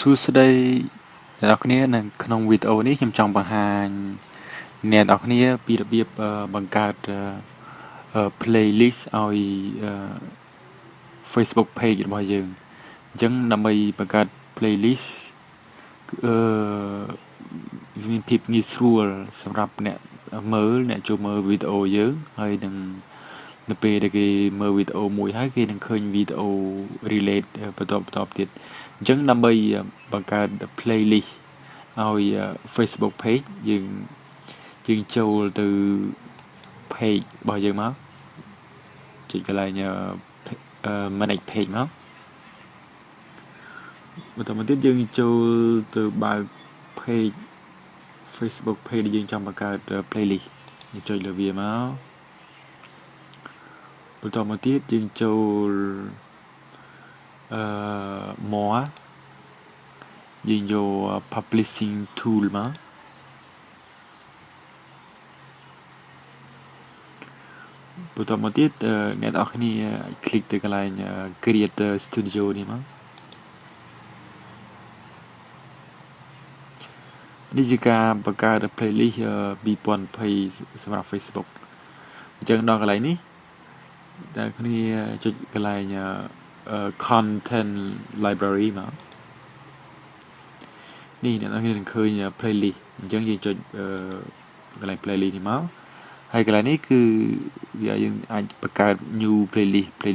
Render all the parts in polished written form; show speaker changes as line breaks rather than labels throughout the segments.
សួស្តីអ្នកនរគ្នានៅក្នុងវីដេអូនេះខ្ញុំចង់បង្ហាញអ្នកនរគ្នាពីរបៀបបង្កើត playlist ឲ្យ Facebook page របស់យើងអញ្ចឹងដើម្បីបង្កើត playlist វាមានភាពងាយស្រួលសម្រាប់អ្នកចូលមើលវីដេអូយើងហើយនឹងនៅពេលដែលគេមើលវីដេអូមួយហើយគេនឹងឃើញវីដេអូ relate បន្តទៀតអញ្ចឹងដើម្បីបង្កើត playlist ឲ្យ Facebook page យើងចូលទៅ page របស់យើងមកចុចកន្លែង manage page មកបន្តមកទៀតយើងចូលទៅបើក page Facebook page ដែលយើងចង់បង្កើត playlist យើងចុចលើវាមកបន្តមកទៀតយើងចូលmore យើងយក publishing tool មកបន្តមកទៀតអ្នកនរគ្នាคลิกទៅកន្លែង creator studio នេះមកនេះជាការបង្កើត playlist 2020សម្រាប់ Facebook អញ្ចឹងដល់កន្លែងនេះតែគ្នាចុចកន្លែង content library មកនេះអ្នកនរគ្នានឹងឃើញ playlist អញ្ចឹងយើងចុចកន្លែង playlist នេះមកហើយកន្លែងនេះគឺវាយើងអាចបង្កើត new playlist អ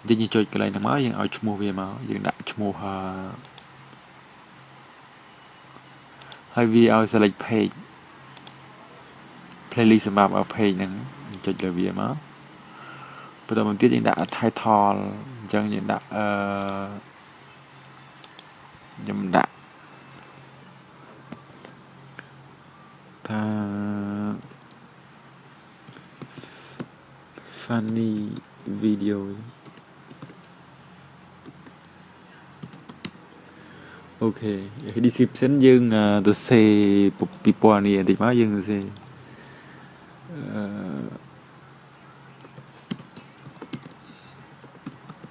ញ្ចឹងយើងចុចកន្លែងហ្នឹងមកយើងឲ្យឈ្មោះវាមកយើងដាក់ឈ្មោះហើយវាឲ្យ select page playlist សម្រាប់ page ហ្នឹងចុចលើវាមកបន្តមកទៀតយើងដាក់ title អញ្ចឹងយើងដាក់ខ្ញុំដាក់ថា funny video អូខេ description យើងទៅសេពីពណ៌នេះបន្តិចមកយើងទៅសេ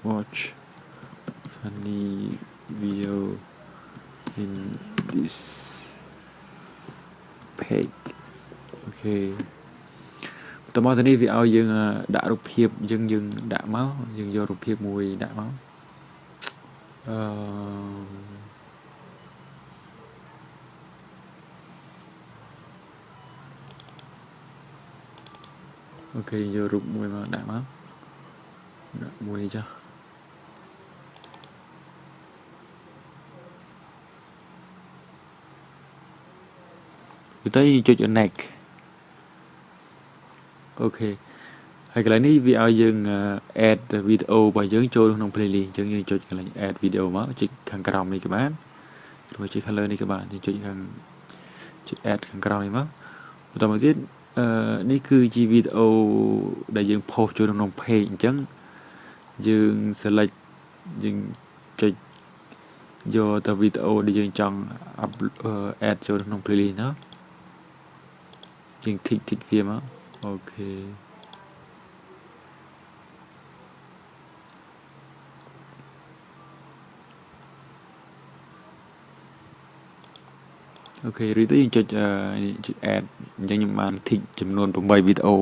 watch funny video in this page អូខេតមកទៅនេះវាឲ្យយើងដាក់រូបភាពយើងដាក់មកយើងយករូបភាពមួយដាក់មកអូខេយករូបមួយមកដាក់មកដាក់មួយនេះចាទៅយើងចុច next អូខេហើយកន្លែងនេះវាឲ្យយើង add វីដេអូរបស់យើងចូលក្នុង playlist អញ្ចឹងយើងចុចកន្លែង add វីដេអូមកចុចខាងក្រោមនេះក៏បានឬចុច color នេះក៏បានយើងចុចខាងចុច add ខាងក្រោមនេះមកបន្តមកទៀតនេះគឺជាវីដេអូដែលយើង post ចូលក្នុង page អញ្ចឹងយើង select យើងចុចយកទៅវីដេអូដែលយើងចង់ add ចូលក្នុង playlist ណាយើង tick វាមកអូខេអូខេឬទៅយើងចុច add អញ្ចឹងខ្ញុំបាន tick ចំនួន8វីដេអូ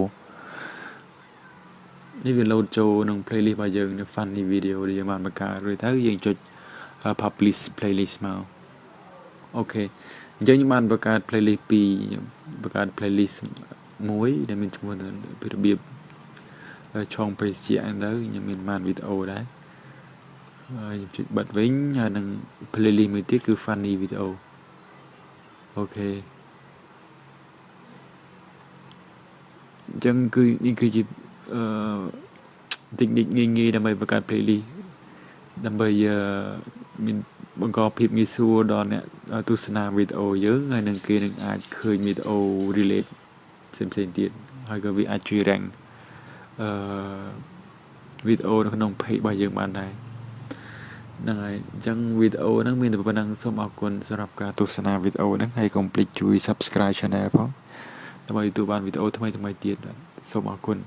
នេះវា load ចូលក្នុង playlist របស់យើងនៅ funny video ដែលយើងបានបង្កើតរួចទៅយើងចុច publish playlist មកអូខេអញ្ចឹងខ្ញុំបានបង្កើត playlist 2បង្កើត playlist មួយដែលមានឈ្មោះពីរបៀបឆុង page ជាអញ្ចឹងខ្ញុំមានបានវីដេអូដែរហើយខ្ញុំចុចបិទវិញហើយនឹង playlist មួយទៀតគឺ funny video អូខេអញ្ចឹងគឺនេះគឺជាtechnique ងាយៗដើម្បីបង្កើត playlist ដើម្បីមានបង្កភាពងាយស្រួលដល់អ្នកទស្សនាវីដេអូយើងហើយនឹងគេនឹងអាចឃើញវីដេអូ relate ផ្សេងទៀតហើយក៏វាអាចជួយ rank វីដេអូនៅក្នុង page របស់យើងបានដែរហ្នឹងហើយអញ្ចឹងវីដេអូហ្នឹងមានតែប៉ុណ្្នឹងសូមអរគុណសម្រាប់ការទស្សនាវីដេអូហ្នឹងហើយកុំភ្លេចជួយ subscribe channel ផងដើម្បីទទួលបានវីដេអូថ្មីទៀតសូមអរគុណ